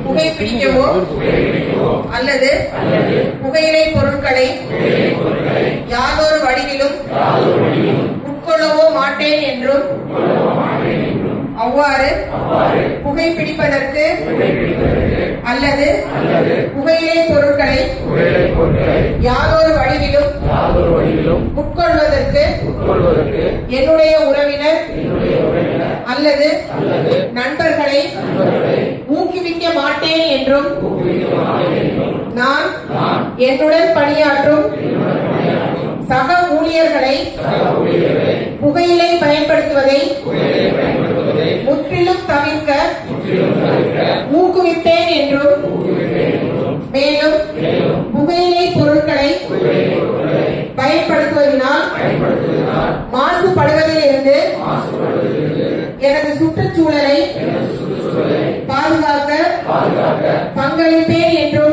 புகைப்பிடிக்கவோ அல்லது புகையிலை பொருட்களை யாதொரு வடிவிலும் உட்கொள்ளவோ மாட்டேன் என்றும் அவ்வாறு புகைப்பிடிப்பதற்கு அல்லது புகையிலை பொருட்களை யாதொரு வடிவிலும் உட்கொள்வதற்கு என்னுடைய உறவினர் அல்லது நண்பர்களை ஊக்குவிக்க மாட்டேன் என்றும் நான் என்னுடன் பணியாற்றும் சக ஊழியர்களை புகையிலை பயன்படுத்துவதை முற்றிலும் தவிர்க்க ஊக்குவிப்பேன் என்றும் மேலும் புகையிலை பொருட்களை பயன்படுத்துவதனால் மாசுபடுவதிலிருந்து எனது சுற்றுச்சூழலை பாதுகாக்க பங்களிப்பேன் என்றும்